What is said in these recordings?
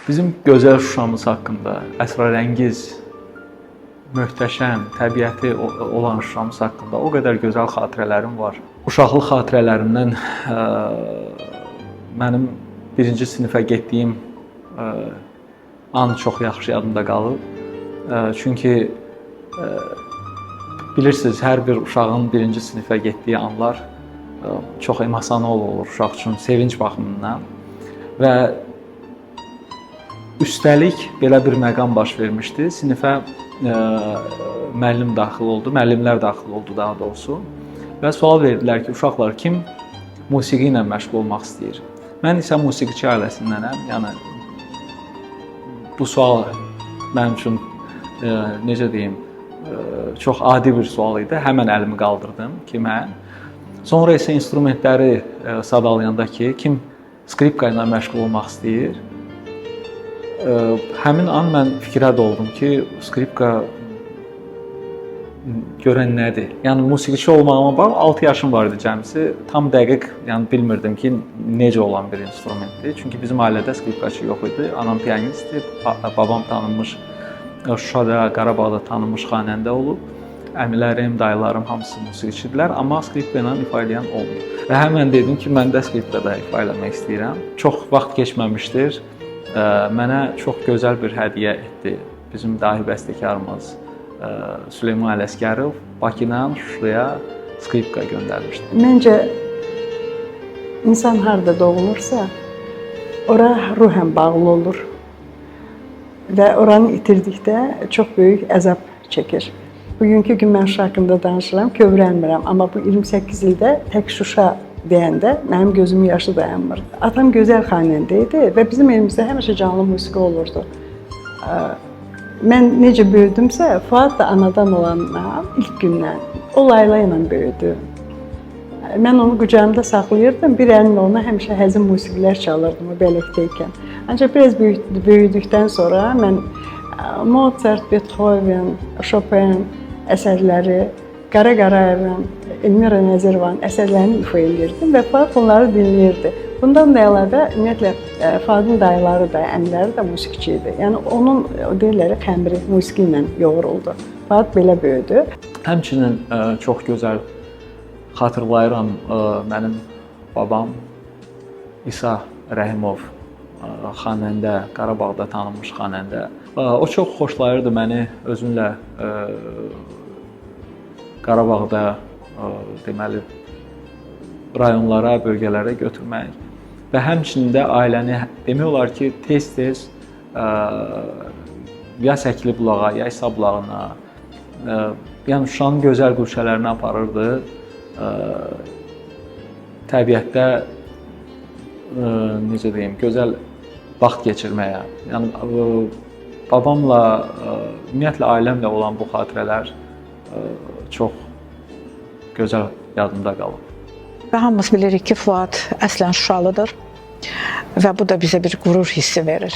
Bizim gözəl Şuşamız haqqında, əsrarəngiz, möhtəşəm, təbiəti olan Şuşamız haqqında o qədər gözəl xatirələrim var. Uşaqlıq xatirələrimdən mənim birinci sinifə getdiyim an çox yaxşı yadımda qalıb. Çünki bilirsiniz, hər bir uşağın birinci sinifə getdiyi anlar çox emosional olur uşaq üçün, sevinç baxımından. Və üstəlik belə bir məqam baş vermişdi. Sinifə müəllim daxil oldu, müəllimlər daxil oldu daha doğrusu. Və sual verdilər ki, uşaqlar kim musiqi ilə məşğul olmaq istəyir? Mən isə musiqiçi ailəsindənəm. Yəni bu sual mənim üçün necə deyim, çox adi bir sual idi. Həmən əlimi qaldırdım ki, mən. Sonra isə instrumentləri sadalayanda ki, kim skripka ilə məşğul olmaq istəyir? Həmin an mən fikrə doldum ki, skripka görən nədir? Yəni musiqiçi olmağıma bax 6 yaşım var idi cəmsi. Tam dəqiq, yəni bilmirdim ki, necə olan bir instrumentdir. Çünki bizim ailədə skripkaçı yox idi. Anam pianistdir, babam tanınmış, Şuşada, Qarabağda tanınmış xanəndə olub. Əmilərim, dayılarım hamısı musiqiçidirlər, amma skripka ilə ifa edən olmuyor. Və həmən dedim ki, mən də skripkada ifa eləmək istəyirəm. Çox vaxt keçməmişdir. Mənə çox gözəl bir hədiyyə etdi bizim dahi bəstəkarımız Süleyman Ələsgərov Bakıdan Şuşaya skripka göndərmişdi. Məncə insan harda doğulursa, ora ruhən bağlı olur və oranı itirdikdə çox böyük əzab çəkir. Bugünkü gün mən Şuşa haqqında danışıram, kövrəlmirəm, amma bu 28 ildə tək Şuşa deyəndə mənim gözümün yaşı dayanmırdı. Atam gözəl xanəndə idi və bizim evimizdə həmişə canlı musiqi olurdu. Mən necə böyüdümsə, Fuad da anadan olandan ilk gündən o layla ilə böyüdü. Mən onu qucağımda saxlayırdım, bir əlimlə ona həmişə həzin musiqilər çalırdım o bələkdəykən. Ancaq biraz böyüdükdən sonra mən Mozart, Beethoven, Chopin əsərləri, Qara Qarayevin, Elmira Nəzirovanın əsərlərini ifa edirdim və Fuad onları dinləyirdi. Bundan da əlavə, ümumiyyətlə, Fuadın dayıları da, əmiləri də musiqiçi idi. Yəni, onun, deyirləri, xəmiri musiqi ilə yoğuruldu. Fuad belə böyüdü. Həmçinin çox gözəl xatırlayıram mənim babam İsa Rəhimov xanəndə, Qarabağda tanınmış xanəndə. O çox xoşlayırdı məni özünlə Qarabağda deməli rayonlara, bölgələrə götürmək və həmçinin də ailəni demək olar ki, tez-tez ya Səkili bulağa, ya İsa bulağına, yəni Şuşanın gözəl güşələrinə aparırdı. Təbiətdə necə deyim, gözəl vaxt keçirməyə. Yəni babamla, ümumiyyətlə ailəmlə olan bu xatirələr çox gözəl yadımda qalıb. Və hamımız bilirik ki, Fuad əslən Şuşalıdır və bu da bizə bir qürur hissi verir.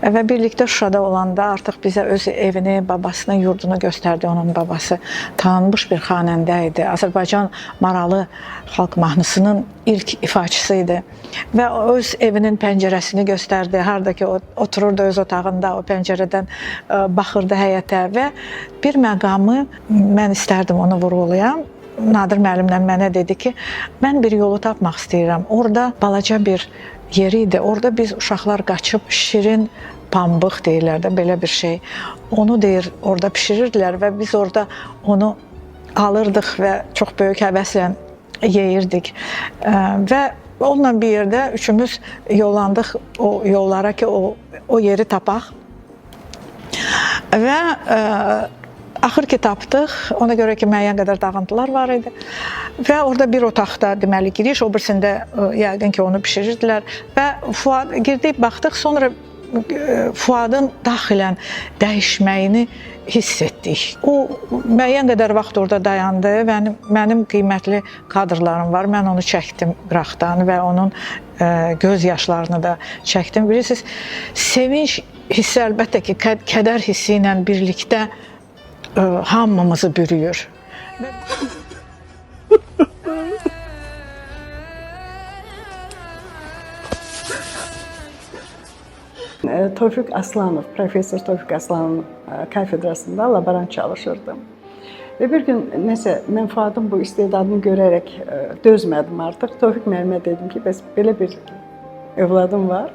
Və birlikdə Şuşada olanda artıq bizə öz evini, babasının yurdunu göstərdi. Onun babası tanınmış bir xanəndə idi. Azərbaycan Maralı xalq mahnısının ilk ifaçısı idi. Və öz evinin pəncərəsini göstərdi. Harada ki, otururdu öz otağında, o pəncərədən baxırdı həyətə və bir məqamı mən istərdim onu vurğulayam. Nadir müəllimlə mənə dedi ki, mən bir yolu tapmaq istəyirəm. Orada balaca bir yeri idi. Orada biz uşaqlar qaçıb şirin pambıq deyirlər də, belə bir şey. Onu deyir, orada pişirirdilər və biz orada onu alırdıq və çox böyük həvəslə yeyirdik. Və onunla bir yerdə üçümüz yollandıq o yollara ki, o yeri tapaq. Və Axır ki tapdıq. Ona görə ki, müəyyən qədər dağıntılar var idi. Və orada bir otaqda deməli giriş, o birisində yəqin ki, onu bişirirdilər və Fuad girdik, baxdıq, sonra Fuadın daxilən dəyişməyini hiss etdik. O müəyyən qədər vaxt orada dayandı. Mənim qiymətli kadrlarım var. Mən onu çəkdim qıraqdan və onun göz yaşlarını da çəkdim. Bilirsiniz, sevinç hissi əlbəttə ki, kədər hissi ilə birlikdə hamımızı bürüyür. Tofiq Aslanov, professor Tofiq Aslanov kafedrasında laborant çalışırdım. Və bir gün nəsə mən Fuadın bu istedadını görərək dözmədim artıq. Tofiq müəllimə dedim ki, bəs belə bir övladım var.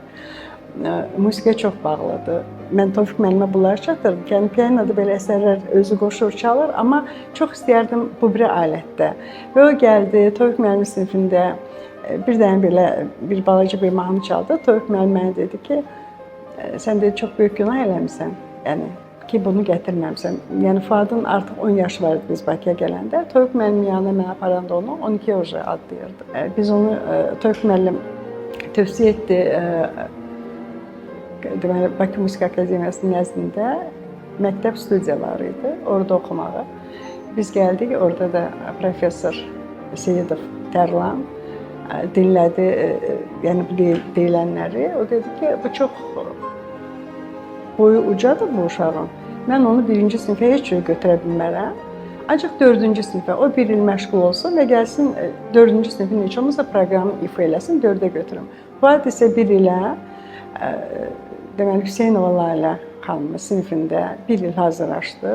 Musiqiyə çox bağlıdır. Mən Tofiq müəllimə bunları çatdırdım. Yəni pianoda belə əsərlər özü qoşur, çalır, amma çox istəyərdim bu bir alətdə. Və o gəldi, Tofiq müəllim sinifində bir dənə belə bir balaca bir mahnı çaldı. Tofiq müəllim mənə dedi ki, sən də çox böyük günah eləmisən. Yəni ki, bunu gətirməmsən. Yəni Fuadın artıq 10 yaşı var idi biz Bakıya gələndə. Tofiq müəllim yanına mən aparanda onu 12 oje adlayırdı. Biz onu Tofiq müəllim tövsiyə etdi. Deməli, Bakı Musiqi Akademiyasının nəzdində məktəb studiyaları idi, orada oxumağa. Biz gəldik, orada da professor Seyidov Tərlan dinlədi, yəni deyilənləri. O dedi ki, bu çox boyu ucadır bu uşağın. Mən onu 1-ci sinifə heç cür götürə bilmərəm. Ancaq 4-cü sinifə o bir il məşğul olsun və gəlsin 4-cü sinifin heç olmazsa proqramı ifa eləsin, 4-ə götürüm. Fuad isə bir ilə deməli Hüseynova Lalə xanımın sinifində bir il hazırlaşdı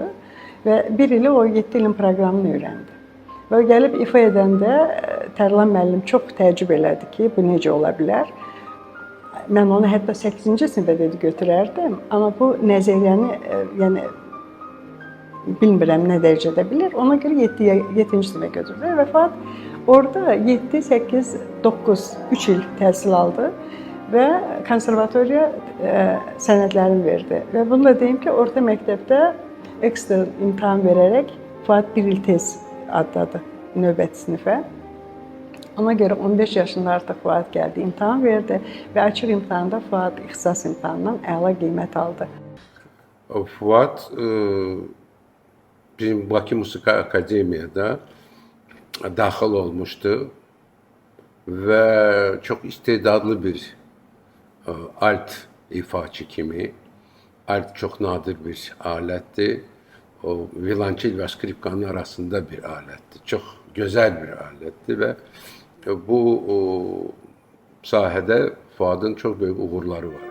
və bir ili o 7 ilin proqramını öyrəndi. Və o gəlib ifa edəndə Tərlan müəllim çox təəccüb elədi ki, bu necə ola bilər? Mən onu hətta 8-ci sinifə dedi götürərdim, amma bu nəzəriyyəni yəni bilmirəm nə dərəcədə bilir. Ona görə 7-ci sinifə götürdü və Fuad orada 7, 8, 9, 3 il təhsil aldı və konservatoriya sənədlərini verdi. Və bunu da deyim ki, orta məktəbdə ekstra imtahan verərək Fuad bir il tez adladı növbəti sinifə. Ona görə 15 yaşında artıq Fuad gəldi, imtahan verdi və açıq imtahanda Fuad ixtisas imtahanından əla qiymət aldı. Fuad bizim Bakı Musiqi Akademiyada daxil olmuşdu və çox istedadlı bir alt ifaçı kimi. Alt çox nadir bir alətdir. O violonçel və skripkanın arasında bir alətdir. Çox gözəl bir alətdir və bu sahədə Fuadın çox böyük uğurları var.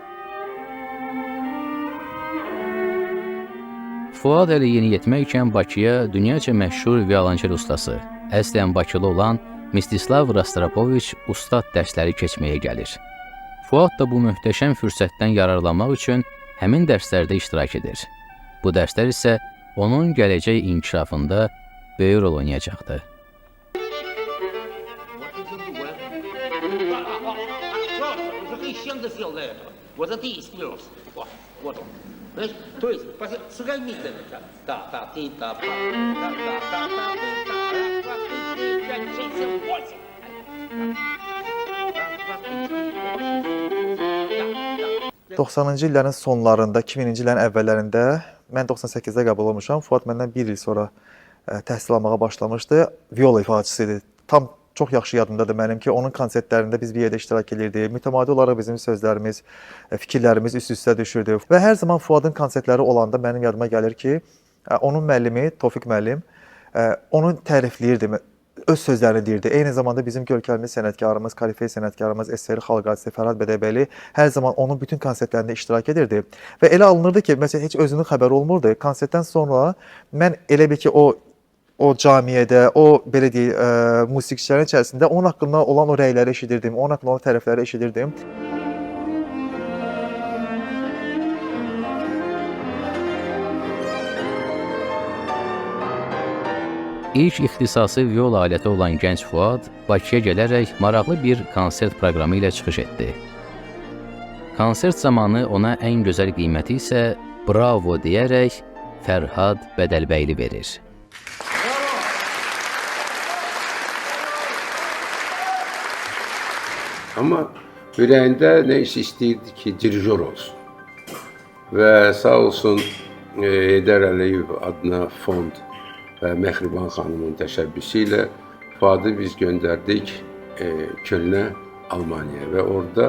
Fuad elə yeniyetmə ikən Bakıya dünyaca məşhur violonçel ustası, əslən Bakılı olan Mstislav Rostropoviç ustad dərsləri keçməyə gəlir. Fuad da bu möhtəşəm fürsətdən yararlanmaq üçün həmin dərslərdə iştirak edir. Bu dərslər isə onun gələcək inkişafında böyük rol oynayacaqdı. ...90-cı illərin sonlarında, 2000-ci illərin əvvəllərində mən 98-də qəbul olmuşam. Fuad məndən bir il sonra təhsil almağa başlamışdı. Viola ifaçısı idi. Tam çox yaxşı yadımdadır mənim ki, onun konsertlərində biz bir yerdə iştirak edirdik. Mütəmadi olaraq bizim sözlərimiz, fikirlərimiz üst-üstə düşürdü. Və hər zaman Fuadın konsertləri olanda mənim yadıma gəlir ki, onun müəllimi, Tofiq müəllim, onu tərifləyirdi. Öz sözlərini deyirdi. Eyni zamanda bizim görkəmli sənətkarımız, korifey sənətkarımız SSR Xalq artisti Fərhad Bədəbəli hər zaman onun bütün konsertlərində iştirak edirdi. Və elə alınırdı ki, məsələn, heç özünün xəbəri olmurdu. Konsertdən sonra mən elə bir ki, o camiyyədə, o belə deyək, musiqiçilərin içərisində onun haqqında olan o rəyləri eşidirdim, onun haqqında olan tərəfləri eşidirdim. İlk ixtisası viola aləti olan gənc Fuad Bakıya gələrək maraqlı bir konsert proqramı ilə çıxış etdi. Konsert zamanı ona ən gözəl qiyməti isə bravo deyərək Fərhad Bədəlbəyli verir. Amma ürəyində nə iş istəyirdi ki, dirijor olsun. Və sağ olsun Heydər Əliyev adına fond və Mehriban xanımın təşəbbüsü ilə Fuadı biz göndərdik Kölnə, Almaniyaya və orada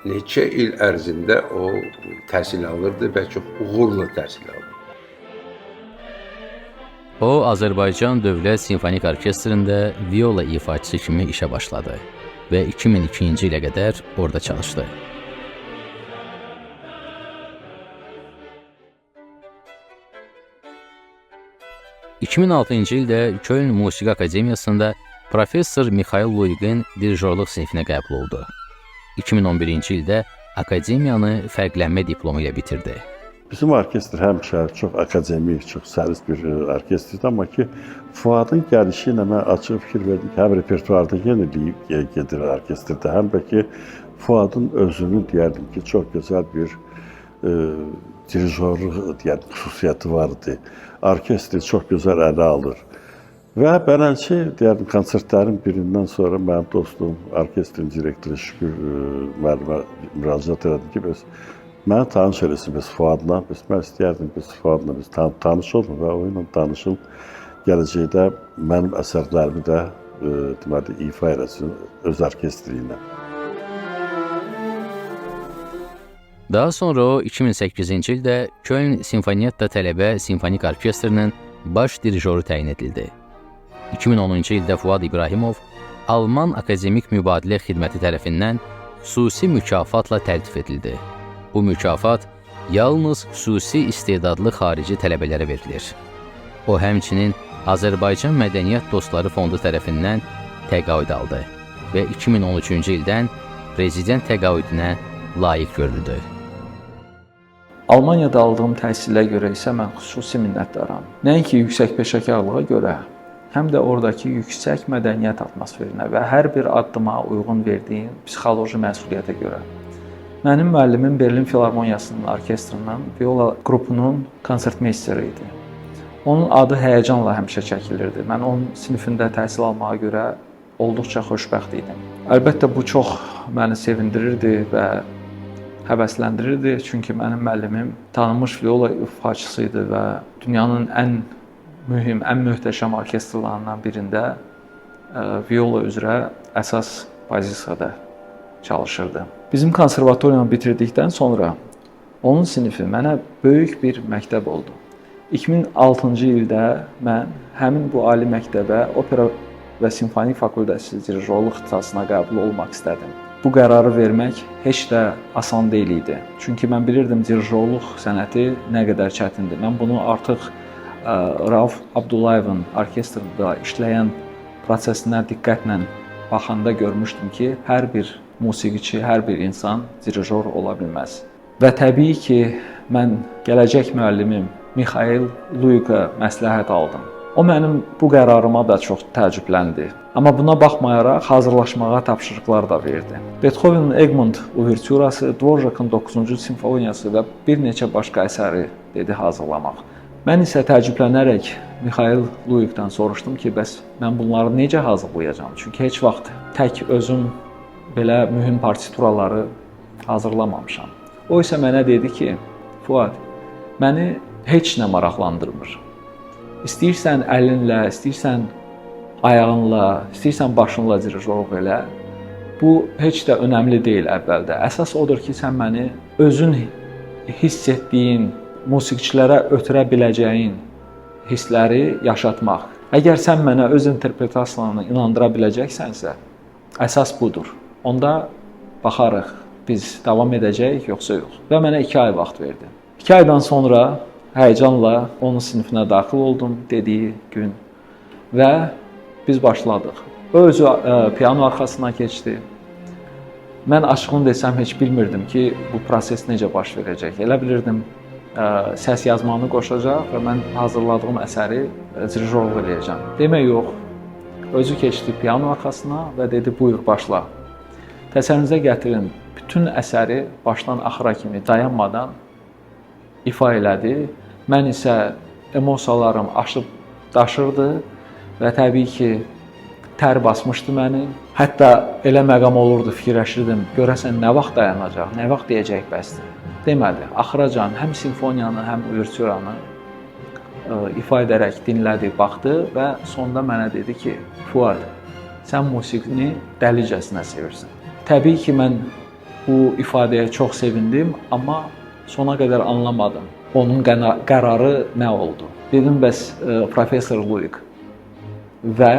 neçə il ərzində o təhsil alırdı və çox uğurla təhsil alırdı. O, Azərbaycan Dövlət Simfonik Orkestrində viola ifaçısı kimi işə başladı və 2002-ci ilə qədər orada çalışdı. ...2006-cı ildə Köln Musiqi Akademiyasında Professor Mikhail Luiqin dirijorluq sinifinə qəbul oldu. 2011-ci ildə akademiyanı fərqlənmə diplomu ilə bitirdi. Bizim orkestr həmişə çox akademik, çox səlis bir orkestrdir, amma ki, Fuadın gəlişi ilə mən açıq fikir verdim ki, həm repertuarda yeniliyib gedir orkestrdə, həm də ki, Fuadın özünün deyərdim ki, çox gözəl bir dirijorluq deyərdim, xüsusiyyəti vardı. Orkestri çox gözəl ələ alır. Və beləncə, deyərdim, konsertlərin birindən sonra mənim dostum, orkestrin direktoru Şükür müəllimə müraciət elədim ki, mənə tanış eləsin biz Fuadla, mən istəyərdim biz Fuadla tanış olun və o ilə danışım, gələcəkdə mənim əsərlərimi də deməli, ifa eləsin öz orkestri ilə. Daha sonra o 2008-ci ildə Köln Sinfoniyetta Tələbə Simfonik Orkestrinin baş dirijoru təyin edildi. 2010-cu ildə Fuad İbrahimov Alman Akademik Mübadilə Xidməti tərəfindən xüsusi mükafatla təltif edildi. Bu mükafat yalnız xüsusi istedadlı xarici tələbələrə verilir. O, həmçinin Azərbaycan Mədəniyyət Dostları Fondu tərəfindən təqaüd aldı və 2013-cü ildən prezident təqaüdünə layiq görüldü. Almaniyada aldığım təhsilə görə isə mən xüsusi minnətdaram. Nəinki yüksək peşəkarlığa görə, həm də oradakı yüksək mədəniyyət atmosferinə və hər bir addıma uyğun verdiyim psixoloji məsuliyyətə görə. Mənim müəllimim Berlin Filarmoniyasının orkestrinin viola qrupunun konsertmeysteri idi. Onun adı həyəcanla həmişə çəkilirdi. Mən onun sinifində təhsil almağa görə olduqca xoşbəxt idim. Əlbəttə bu çox məni sevindirirdi və həvəsləndirirdi, çünki mənim müəllimim tanınmış viola ifaçısı idi və dünyanın ən mühüm, ən möhtəşəm orkestrlarından birində viola üzrə əsas pozisiyada çalışırdı. Bizim konservatoriyanı bitirdikdən sonra onun sinifi mənə böyük bir məktəb oldu. 2006-cı ildə mən həmin bu ali məktəbə opera və simfonik fakültəsi dirijorluq ixtisasına qəbul olmaq istədim. Bu qərarı vermək heç də asan deyil idi. Çünki mən bilirdim dirijorluq sənəti nə qədər çətindir. Mən bunu artıq Rauf Abdullayevin orkestrda işləyən prosesinə diqqətlə baxanda görmüşdüm ki, hər bir musiqiçi, hər bir insan dirijor ola bilməz. Və təbii ki, mən gələcək müəllimim Mikhail Luiqə məsləhət aldım. O mənim bu qərarıma da çox təəccübləndi. Amma buna baxmayaraq hazırlaşmağa tapşırıqlar da verdi. Beethoven'in Egmont uvertürası, Dvorak'ın 9-cu simfoniyası və bir neçə başqa əsəri dedi hazırlamaq. Mən isə təəccüblənərək Mikhail Luiqdən soruşdum ki, bəs mən bunları necə hazırlayacağam? Çünki heç vaxt tək özüm belə mühüm partituraları hazırlamamışam. O isə mənə dedi ki, Fuad, məni heç nə maraqlandırmır. İstəyirsən əlinlə, istəyirsən ayağınla, istəyirsən başınla dirijorluq elə. Bu heç də önəmli deyil əvvəldə. Əsas odur ki, sən məni özün hiss etdiyin, musiqiçilərə ötürə biləcəyin hissləri yaşatmaq. Əgər sən mənə öz interpretasiyanı inandıra biləcəksənsə, əsas budur. Onda baxarıq, biz davam edəcəyik, yoxsa yox. Və mənə 2 ay vaxt verdi. 2 aydan sonra həyəcanla onun sinifinə daxil oldum dediyi gün və biz başladıq. O özü piano arxasına keçdi. Mən açığını desəm heç bilmirdim ki, bu proses necə baş verəcək. Elə bilirdim, səs yazmanı qoşacaq və mən hazırladığım əsəri dirijorluq eləyəcəm. Demək yox, özü keçdi piano arxasına və dedi, buyur, başla. Təsəvvürünüzə gətirin, bütün əsəri başdan axıra kimi dayanmadan ifa elədi Mən isə emosiyalarım aşıb daşırdı və təbii ki, tər basmışdı məni. Hətta elə məqam olurdu, fikirləşirdim, görəsən nə vaxt dayanacaq, nə vaxt deyəcək bəsdir. Demədi, axıracan həm simfoniyanı, həm uvertüranı ifa edərək dinlədi, baxdı və sonda mənə dedi ki, Fuad, sən musiqini dəlicəsinə sevirsən. Təbii ki, mən bu ifadəyə çox sevindim, amma sona qədər anlamadım. Onun qərarı nə oldu? Dedim, bəs Professor Luik və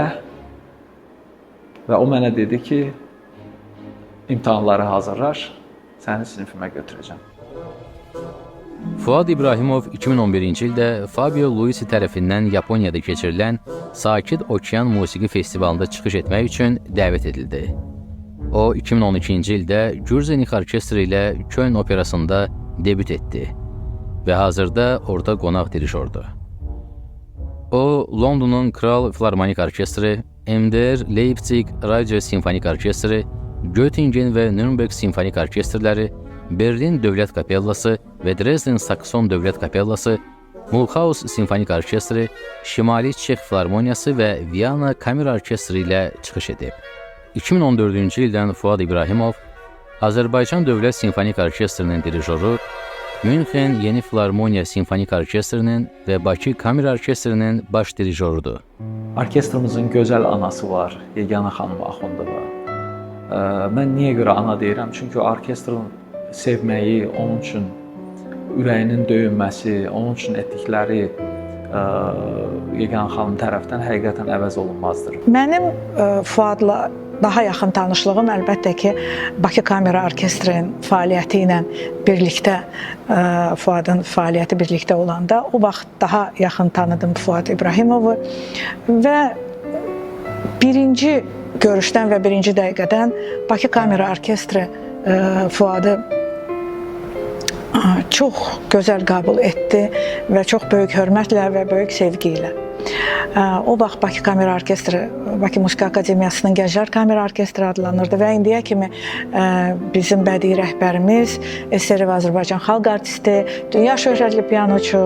o mənə dedi ki, imtahanları hazırlaş, səni sinifimə götürəcəm. Fuad İbrahimov 2011-ci ildə Fabio Luisi tərəfindən Yaponiyada keçirilən Sakit Okean Musiqi Festivalında çıxış etmək üçün dəvət edildi. O, 2012-ci ildə Gürzenik Orkestri ilə Köln Operasında debüt etdi və hazırda orada qonaq dirijordur. O, Londonun Kral Filarmonik Orkestri, MDR Leipzig Radio Simfonik Orkestri, Göttingen və Nürnberg Simfonik Orkestrləri, Berlin Dövlət Kapellası və Dresden Sakson Dövlət Kapellası, Mulhouse Simfonik Orkestri, Şimali Çex Filarmoniyası və Viyana Kamera Orkestri ilə çıxış edib. 2014-cü ildən Fuad İbrahimov Azərbaycan Dövlət Simfonik Orkestrinin dirijoru, Münxen Yeni Filarmoniya Simfonik Orkestrinin və Bakı Kamera Orkestrinin baş dirijorudur. Orkestrimizin gözəl anası var, Yeganə xanım Axundova. Mən niyə görə ana deyirəm? Çünki orkestrin sevməyi, onun üçün ürəyinin döyünməsi, onun üçün etdikləri Yeganə xanım tərəfdən həqiqətən əvəz olunmazdır. Mənim Fuadla daha yaxın tanışlığım əlbəttə ki, Bakı Kamera Orkestrinin fəaliyyəti ilə birlikdə, Fuadın fəaliyyəti birlikdə olanda, o vaxt daha yaxın tanıdım Fuad İbrahimovu və birinci görüşdən və birinci dəqiqədən Bakı Kamera Orkestri Fuadı çox gözəl qəbul etdi və çox böyük hörmətlə və böyük sevgi ilə. O vaxt Bakı Kamera Orkestri, Bakı Musiqi Akademiyasının Gənclər Kamera Orkestri adlanırdı və indiyə kimi bizim bədii rəhbərimiz, SRV Azərbaycan xalq artisti, dünya şöhrətli pianoçu,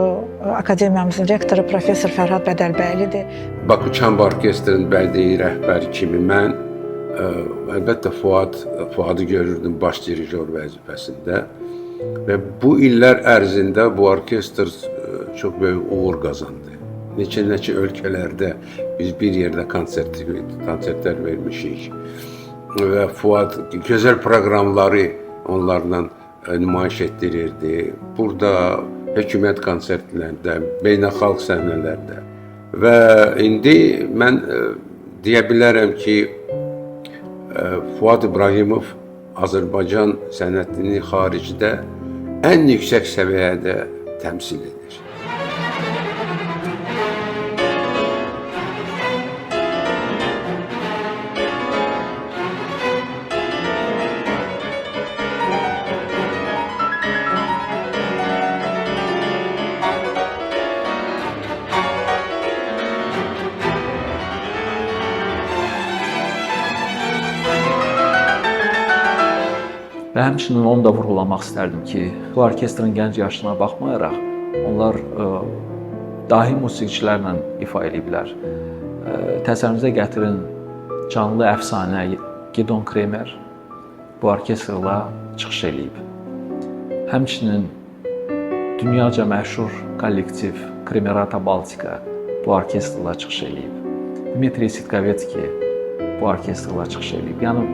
akademiyamızın rektoru Professor Fərhad Bədəlbəylidir. Bakı Çamba Orkestrinin bədii rəhbəri kimi mən əlbəttə Fuadı görürdüm baş dirijor vəzifəsində və bu illər ərzində bu orkestr çox böyük uğur qazandı. Neçə ölkələrdə biz bir yerdə konsertlər vermişik və Fuad gözəl proqramları onlarla nümayiş etdirirdi. Burada hökumət konsertlərində, beynəlxalq səhnələrdə və indi mən deyə bilərəm ki, Fuad İbrahimov Azərbaycan sənətini xaricdə ən yüksək səviyyədə təmsil edir. Və həmçinin onu da vurğulamaq istərdim ki, bu orkestrin gənc yaşına baxmayaraq, onlar dahi musiqiçilərlə ifa ediblər. Təsəvvürünüzə gətirin, canlı əfsanə Gidon Kremer bu orkestrla çıxış edib. Həmçinin dünyaca məşhur kollektiv Kremerata Baltika bu orkestrla çıxış edib. Dmitri Sitkovetski bu orkestrla çıxış edib. Yəni,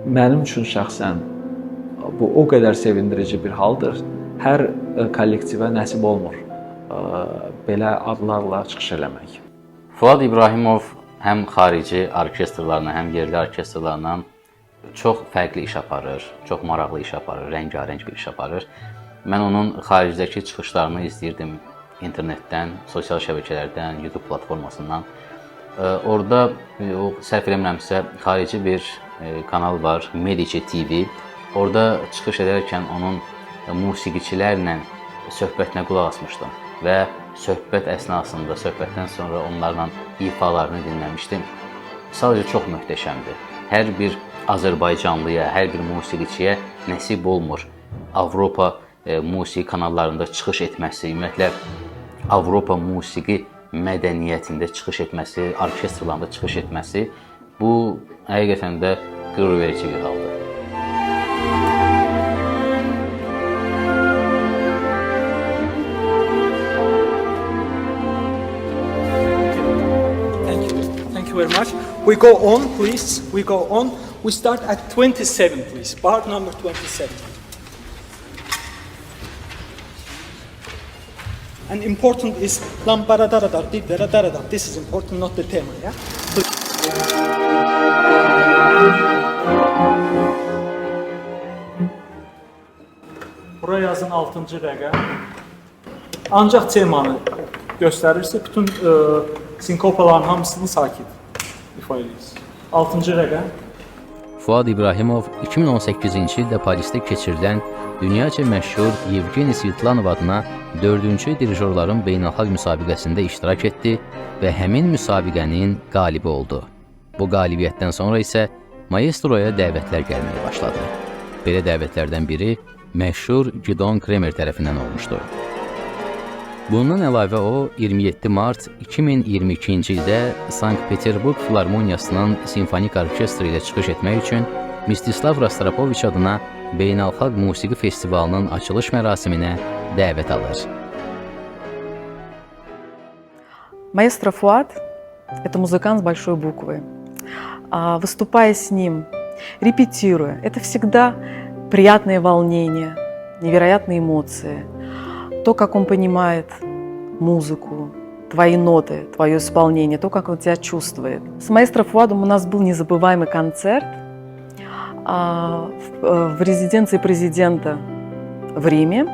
mənim üçün şəxsən bu o qədər sevindirici bir haldır. Hər kollektivə nəsib olmur belə adlarla çıxış eləmək. Fuad İbrahimov həm xarici orkestrlarla, həm yerli orkestrlarla çox fərqli iş aparır, çox maraqlı iş aparır, rəngarəng bir iş aparır. Mən onun xaricdəki çıxışlarını izləyirdim internetdən, sosial şəbəkələrdən, YouTube platformasından. Orada o səhv eləmirəmsə xarici bir kanal var, Medici TV. Orada çıxış edərkən onun musiqiçilərlə söhbətinə qulaq asmışdım və söhbət əsnasında, söhbətdən sonra onlarla ifalarını dinləmişdim. Sadəcə çox möhtəşəmdir. Hər bir Azərbaycanlıya, hər bir musiqiçiyə nəsib olmur Avropa musiqi kanallarında çıxış etməsi, ümumiyyətlə Avropa musiqi mədəniyyətində çıxış etməsi, orkestrlarında çıxış etməsi bu həqiqətən də qürurverici bir haldır. Thank you very much. We go on, please. We go on. We start at 27, please. Bar number 27. And important is lamparadaradar, diddaradaradar. This is important, not the tema, yeah? Buraya yazın 6-cı rəqəm. Ancaq temanı göstərirsə, bütün sinkopaların hamısını sakit ifa edirsiniz. 6-cı rəqəm. Fuad İbrahimov 2018-ci ildə Parisdə keçirilən dünyaca məşhur Yevgeni Svirtlanov adına 4-cü dirijorların beynəlxalq müsabiqəsində iştirak etdi və həmin müsabiqənin qalibi oldu. Bu qalibiyyətdən sonra isə maestroya dəvətlər gəlməyə başladı. Belə dəvətlərdən biri məşhur Gidon Kremer tərəfindən olmuşdu. Bundan əlavə o 27 mart 2022-ci ildə Sankt-Peterburq Filarmoniyasının simfonik orkestri ilə çıxış etmək üçün Mstislav Rostropoviç adına Beynəlxalq Musiqi Festivalının açılış mərasiminə dəvət alır. Маэстро Фуад – это музыкант с большой буквы. Выступая с ним, репетируя, это всегда приятное волнение, невероятные эмоции. То, как он понимает музыку, твои ноты, твое исполнение, то, как он тебя чувствует. С маэстро Фуадом у нас был незабываемый концерт в резиденции президента в Риме.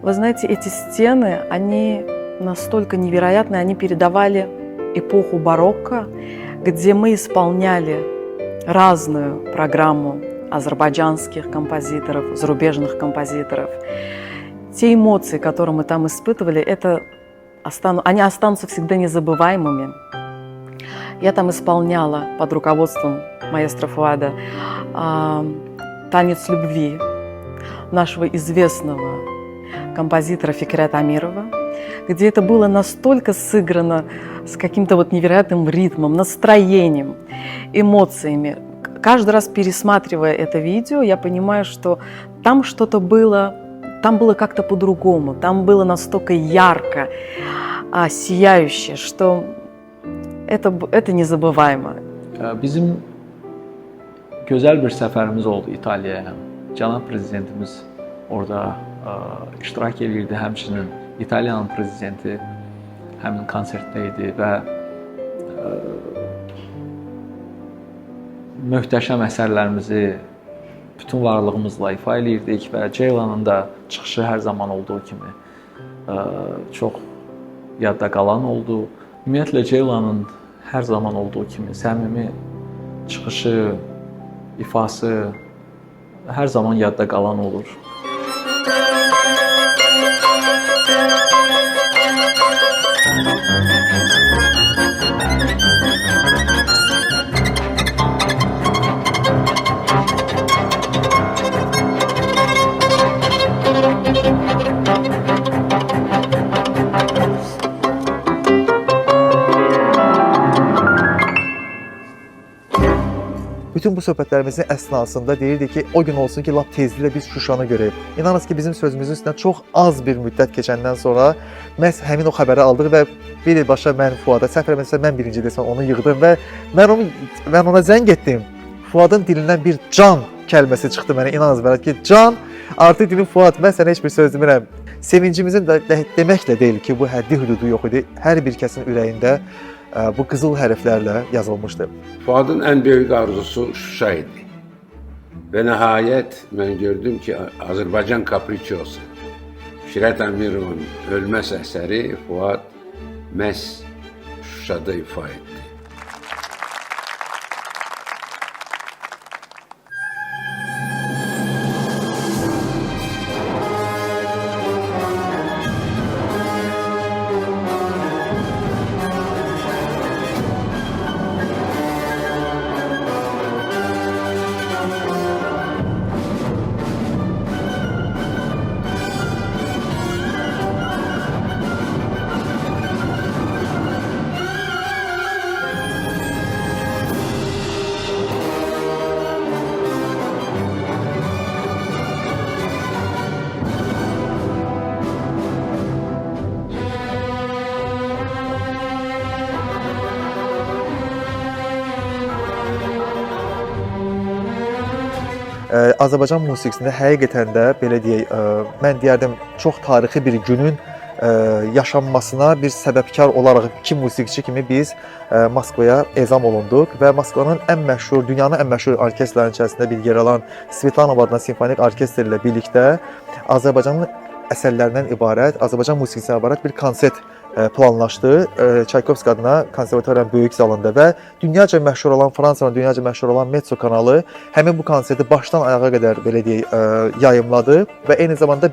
Вы знаете, эти стены, они настолько невероятные, они передавали эпоху барокко, где мы исполняли разную программу азербайджанских композиторов, зарубежных композиторов. Те эмоции, которые мы там испытывали, они останутся всегда незабываемыми. Я там исполняла под руководством маэстро Фуада «Танец любви» нашего известного композитора Фикрят Амирова, где это было настолько сыграно с каким-то вот невероятным ритмом, настроением, эмоциями. Каждый раз пересматривая это видео, я понимаю, что там что-то было, там было как-то по-другому, там было настолько ярко, сияюще, что это незабываемо. Bizim gözəl bir səfərimiz oldu İtaliyaya. Cənab prezidentimiz orada iştirak edirdi, həmçinin İtaliyanın prezidenti həmin konsertdə idi və möhtəşəm əsərlərimizi bütün varlığımızla ifa edirdik və Ceylanın da çıxışı hər zaman olduğu kimi çox yadda qalan oldu. Ümumiyyətlə Ceylanın hər zaman olduğu kimi səmimi çıxışı, ifası hər zaman yadda qalan olur. Bütün bu söhbətlərimizin əsnasında deyirdi ki, o gün olsun ki, lap tezliklə biz Şuşanı görək. İnanın ki, bizim sözümüzün üstündən çox az bir müddət keçəndən sonra məhz həmin o xəbəri aldıq və birbaşa mən Fuada, səhv eləmirəmsə mən birinci desən onu yığdım və mən ona zəng etdim. Fuadın dilindən bir can kəlməsi çıxdı mənə, inanın mənə ki, can, artıq dedim Fuad, mən sənə heç bir söz demirəm. Sevincimizin deməklə deyil ki, bu həddi hüdudu yox idi. Hər bir kəsin ürəyində bu qızıl hərflərlə yazılmışdı. Fuadın ən böyük arzusu Şuşa idi. Və nəhayət mən gördüm ki, Azərbaycan Kapriçosu, Fikrət Əmirovun ölməz əsəri Fuad məhz Şuşada ifa etdi. Azərbaycan musiqisində həqiqətən də belə deyək, mən deyərdim çox tarixi bir günün yaşanmasına bir səbəbkar olaraq iki musiqiçi kimi biz Moskvaya ezam olunduq və Moskvanın dünyanın ən məşhur orkestrlərinin içərisində bir yer alan Svetlanov adına simfonik orkestr ilə birlikdə Azərbaycanın əsərlərindən ibarət, Azərbaycan musiqisindən ibarət bir konsert planlaşdı. Çaykovski adına konservatoriyanın böyük zalında və dünyaca məşhur olan Fransanın dünyaca məşhur olan Metso kanalı həmin bu konserti başdan ayağa qədər belə deyək yayımladı və eyni zamanda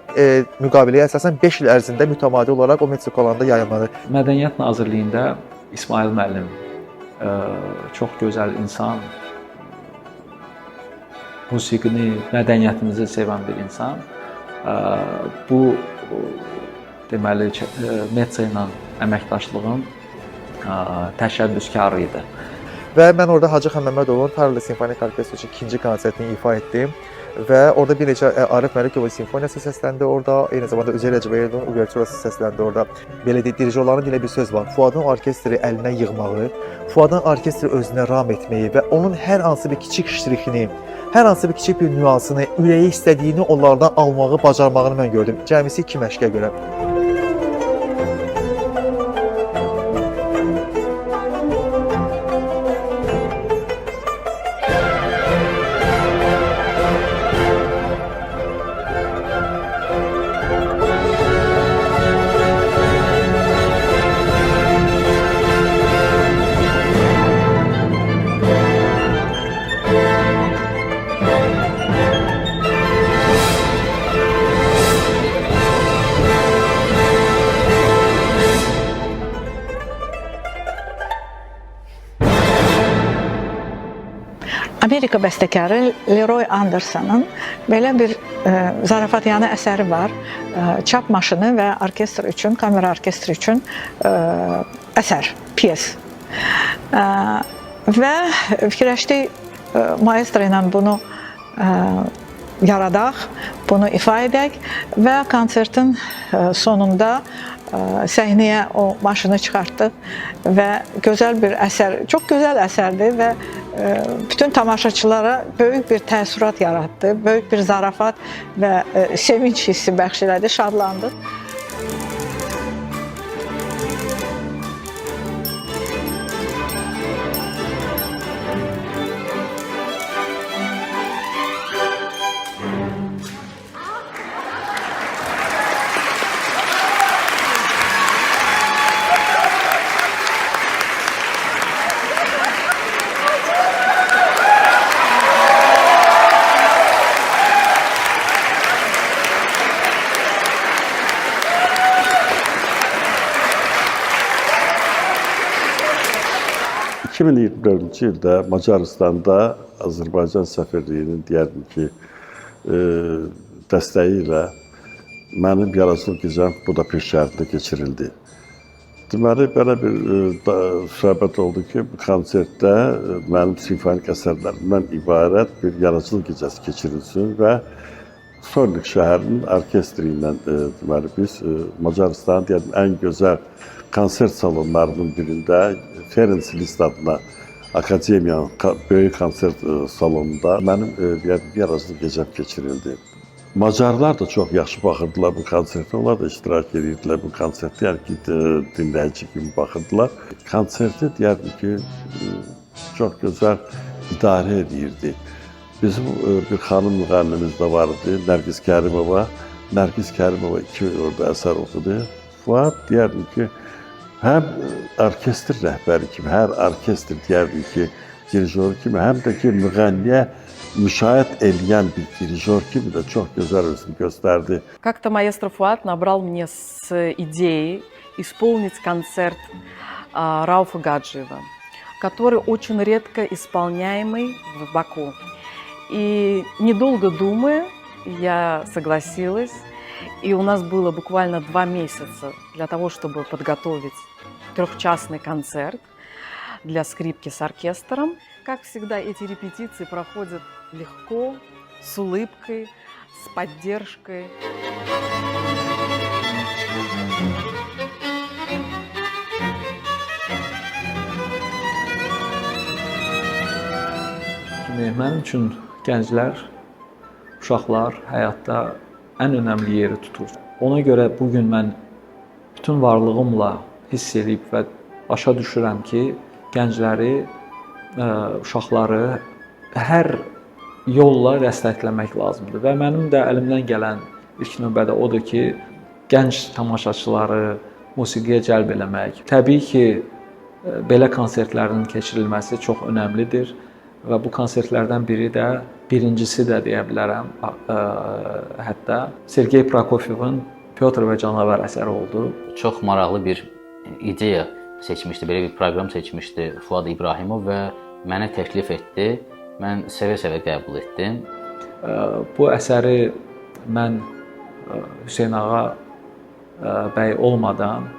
müqaviləyə əsasən 5 il ərzində mütəmadi olaraq o Metso kanalında yayımladı. Mədəniyyət Nazirliyində İsmail müəllim çox gözəl insan, musiqini, mədəniyyətimizi sevən bir insan. Bu deməli Metso ilə əməkdaşlığın təşəbbüskarı idi. Və mən orada Hacı Xəməmmədovun Tarla Simfonik Orkestri üçün ikinci konsertini ifa etdim və orada bir neçə Arif Məlikovun simfoniyası səsləndi orada, eyni zamanda Üzeyir Hacıbəyovun uverturası səsləndi orada. Belə deyək, dirijonların dilə bir söz var. Fuadın orkestri əlinə yığmağı, Fuadın orkestri özünə ram etməyi və onun hər hansı bir kiçik ştrixini, hər hansı bir kiçik bir nüansını, ürəyi istədiyini onlardan almağı bacarmağını mən gördüm. Cəmisi 2 məşqə görə. Amerika bəstəkarı Leroy Anderson'ın belə bir zarafatyanə əsəri var. Çap maşını və orkestr üçün, kamera orkestri üçün əsər, piyes. Və fikirləşdik, maestro ilə bunu yaradaq, bunu ifa edək və konsertin sonunda səhnəyə o maşını çıxartdıq və gözəl bir əsər, çox gözəl əsərdir və bütün tamaşaçılara böyük bir təəssürat yaratdı, böyük bir zarafat və sevinç hissi bəxş elədi, şadlandıq. ...2024-cü ildə Macaristanda Azərbaycan səfirliyinin deyərdim ki, dəstəyi ilə mənim yaradıcılıq gecəm Budapeşt şəhərində keçirildi. Deməli, belə bir söhbət oldu ki, bu konsertdə mənim simfonik əsərlərimdən ibarət bir yaradıcılıq gecəsi keçirilsin və Solnik şəhərinin orkestri ilə deməli, biz Macaristanın deyərdim, ən gözəl konsert salonlarının birində Ferenc Liszt adına Akademiyanın böyük konsert salonunda mənim yaradıcılıq gecəm keçirildi. Macarlar da çox yaxşı baxırdılar bu konsertə, onlar da iştirak edirdilər bu konsertdə, yəni ki, dinləyici kimi baxırdılar. Konserti deyərdim ki, çox gözəl idarə edirdi. Bizim bir xanım müğənnimiz də vardı, Nərgiz Kərimova. Nərgiz Kərimova 2 orada əsər oxudu. Fuad deyərdim ki, həm orkestr rəhbəri kimi, hər orkestr deyərdim ki, dirijor kimi, həm də ki, müğənniyə müşahidə edən bir dirijor kimi də çox gözəl özünü göstərdi. Как-то маэстро Фуат набрал мне с идеей исполнить концерт Рауфа Гаджиева, который очень редко исполняемый в Баку. И недолго думая, я согласилась. И у нас было буквально 2 месяца для того, чтобы подготовить 3-часный концерт для скрипки с оркестром. Как всегда, эти репетиции проходят легко, с улыбкой, с поддержкой. Mənim üçün gənclər uşaqlar həyatda ən önəmli yeri tutur. Ona görə bu gün mən bütün varlığımla hiss edib və başa düşürəm ki, gəncləri, uşaqları hər yolla dəstəkləmək lazımdır və mənim də əlimdən gələn ilk növbədə odur ki, gənc tamaşaçıları musiqiyə cəlb eləmək. Təbii ki, belə konsertlərin keçirilməsi çox önəmlidir və bu konsertlərdən biri də, birincisi də deyə bilərəm, hətta Sergey Prokofyevin Pyotr və Canavar əsəri oldu. Çox maraqlı bir ideya seçmişdi, belə bir proqram seçmişdi Fuad İbrahimov və mənə təklif etdi. Mən sevə-sevə qəbul etdim. Bu əsəri mən Hüseyn Ağa bəy olmadan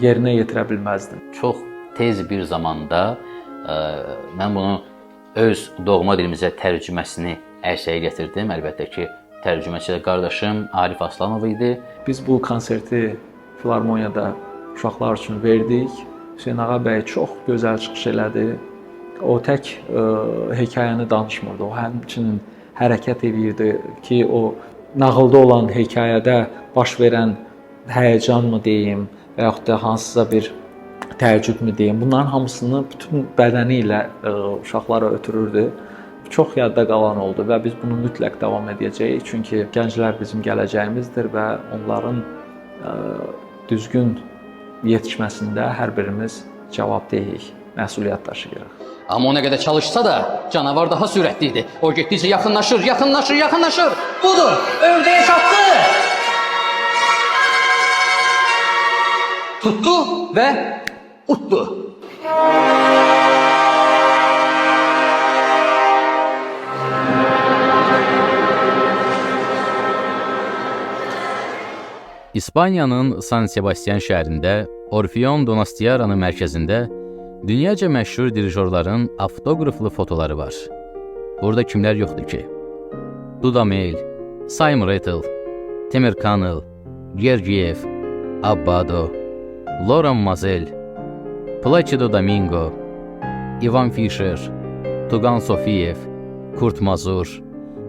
yerinə yetirə bilməzdim. Çox tez bir zamanda mən bunu öz doğma dilimizə tərcüməsini ərsəyə gətirdim. Əlbəttə ki, tərcüməçi də qardaşım Arif Aslanov idi. Biz bu konserti Filarmoniyada uşaqlar üçün verdik. Hüseyn Ağa bəy çox gözəl çıxış elədi. O tək hekayəni danışmırdı. O həmçinin hərəkət edirdi ki, o nağılda olan hekayədə baş verən həyəcanmı deyim və yaxud da hansısa bir təəccübmü deyim. Bunların hamısını bütün bədəni ilə uşaqlara ötürürdü. Çox yadda qalan oldu və biz bunu mütləq davam edəcəyik. Çünki gənclər bizim gələcəyimizdir və onların düzgün yetişməsində hər birimiz cavabdehik, məsuliyyət daşıyırıq. Amma o nə qədər çalışsa da canavar daha sürətli idi. O getdikcə yaxınlaşır, yaxınlaşır, yaxınlaşır. Budur, ördəyə çatdı. Tutdu və utdu. İspaniyanın San Sebastian şəhərində Orfeon Donostiara'nın mərkəzində dünyaca məşhur dirijorların avtoqraflı fotoları var. Burada kimlər yoxdur ki? Dudamel, Simon Rattle, Temer Cannell, Gergiev, Abbado, Laurent Mazel, Placido Domingo, Ivan Fischer, Tugan Sofiyev, Kurt Mazur,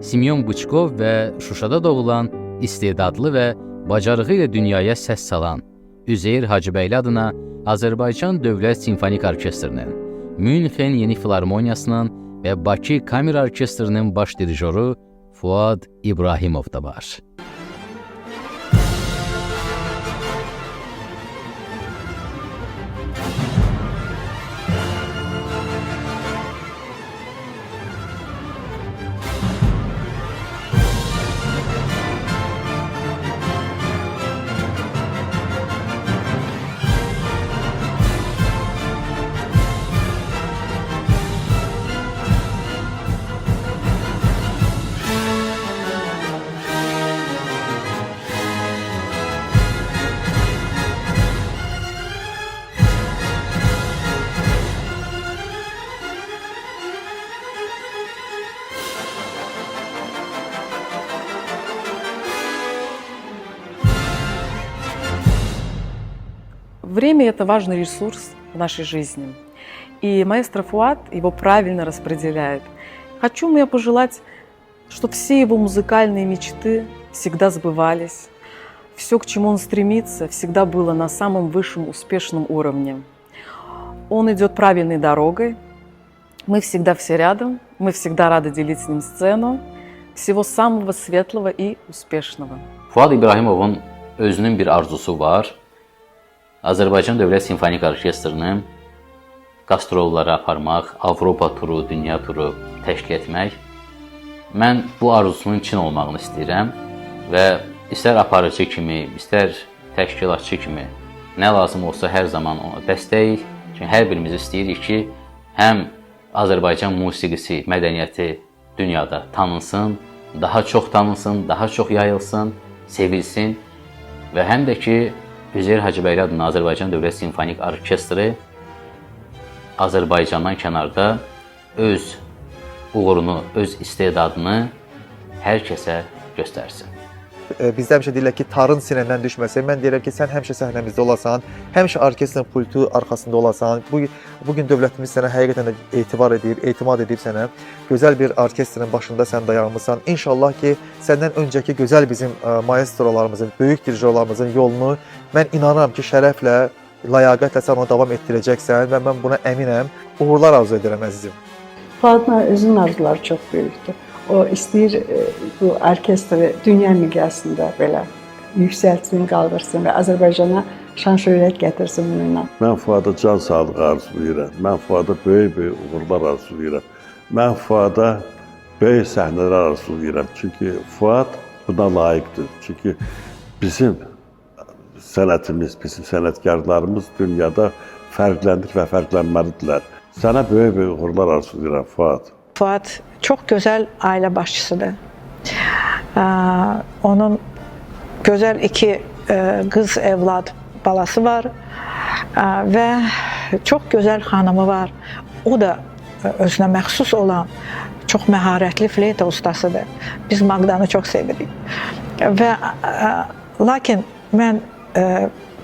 Simyon Buçkov və Şuşada doğulan istedadlı və bacarığı ilə dünyaya səs salan Üzeyir Hacıbəyli adına Azərbaycan Dövlət Simfonik Orkestrinin, Münxen Yeni Filarmoniyasının və Bakı Kamera Orkestrinin baş dirijoru Fuad İbrahimov da var. Время – это важный ресурс в нашей жизни. И маэстро Фуад его правильно распределяет. Хочу мне пожелать, чтобы все его музыкальные мечты всегда сбывались. Все, к чему он стремится, всегда было на самом высшем успешном уровне. Он идет правильной дорогой. Мы всегда все рядом. Мы всегда рады делить с ним сцену. Всего самого светлого и успешного. Fuad İbrahimovun özünün bir arzusu var. Azərbaycan Dövlət Simfonik Orkestrinin qastrollara aparmaq, Avropa turu, dünya turu təşkil etmək. Mən bu arzusunun Çin olmağını istəyirəm və istər aparıcı kimi, istər təşkilatçı kimi nə lazım olsa hər zaman ona dəstəyik. Çünki hər birimiz istəyirik ki, həm Azərbaycan musiqisi, mədəniyyəti dünyada tanınsın, daha çox tanınsın, daha çox yayılsın, sevilsin və həm də ki, Üzeyir Hacıbəyli adına Azərbaycan Dövlət Simfonik Orkestri Azərbaycandan kənarda öz uğurunu, öz istedadını hər kəsə göstərsin. bizdə həmişə deyirlər ki, tarın sinəndən düşməsin. Mən deyirəm ki, sən həmişə səhnəmizdə olasan, həmişə orkestrin pultu arxasında olasan. Bu gün dövlətimiz sənə həqiqətən də etibar edib, etimad edib sənə. Gözəl bir orkestrin başında sən dayanmısan. İnşallah ki, səndən öncəki gözəl bizim maestrolarımızın, böyük dirijorlarımızın yolunu mən inanıram ki, şərəflə, ləyaqətlə sən onu davam etdirəcəksən və mən buna əminəm. Uğurlar arzu edirəm əzizim. Fuadın özünün arzuları çox böyükdür. O istəyir bu orkestri dünya miqyasında belə yüksəltsin, qaldırsın və Azərbaycana şan-şöhrət gətirsin bununla. Mən Fuada can sağlığı arzulayıram. Mən Fuada böyük uğurlar arzulayıram. Mən Fuada böyük səhnələr arzulayıram. Çünki Fuad buna layiqdir. Çünki bizim sənətimiz, bizim sənətkarlarımız dünyada fərqlənir və fərqlənməlidirlər. Sənə böyük uğurlar arzulayıram Fuad. Fuad çox gözəl ailə başçısıdır. Onun gözəl 2 qız evlad balası var və çox gözəl xanımı var. O da özünə məxsus olan çox məharətli fleyta ustasıdır. Biz Magdanı çox sevirik. Lakin mən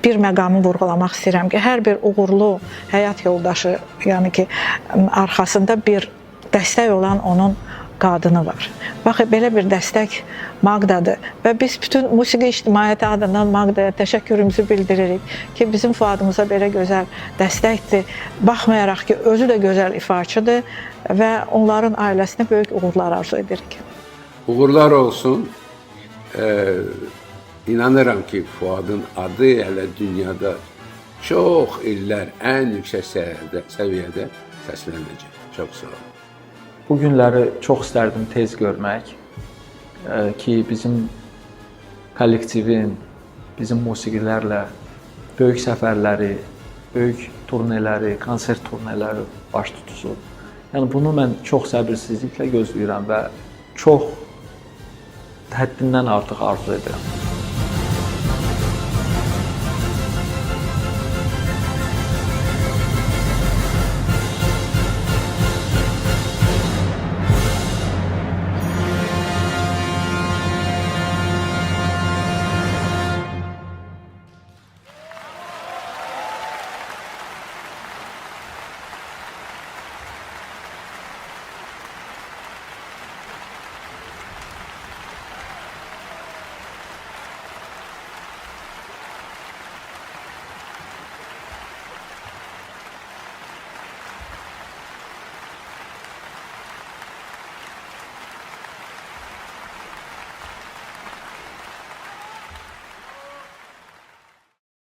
bir məqamı vurğulamaq istəyirəm ki, hər bir uğurlu həyat yoldaşı, yəni ki, arxasında bir dəstək olan onun qadını var. Bax, belə bir dəstək Magdadır və biz bütün musiqi ictimaiyyəti adından Magdaya təşəkkürümüzü bildiririk ki, bizim Fuadımıza belə gözəl dəstəkdir. Baxmayaraq ki, özü də gözəl ifaçıdır və onların ailəsinə böyük uğurlar arzu edirik. Uğurlar olsun. İnanıram ki, Fuadın adı hələ dünyada çox illər ən yüksək səviyyədə səslənəcək. Çox sağ olun. Bu günləri çox istərdim tez görmək ki, bizim kollektivin, bizim musiqilərlə böyük səfərləri, böyük turneləri, konsert turneləri baş tutsun. Yəni bunu mən çox səbirsizliklə gözləyirəm və çox həddindən artıq arzu edirəm.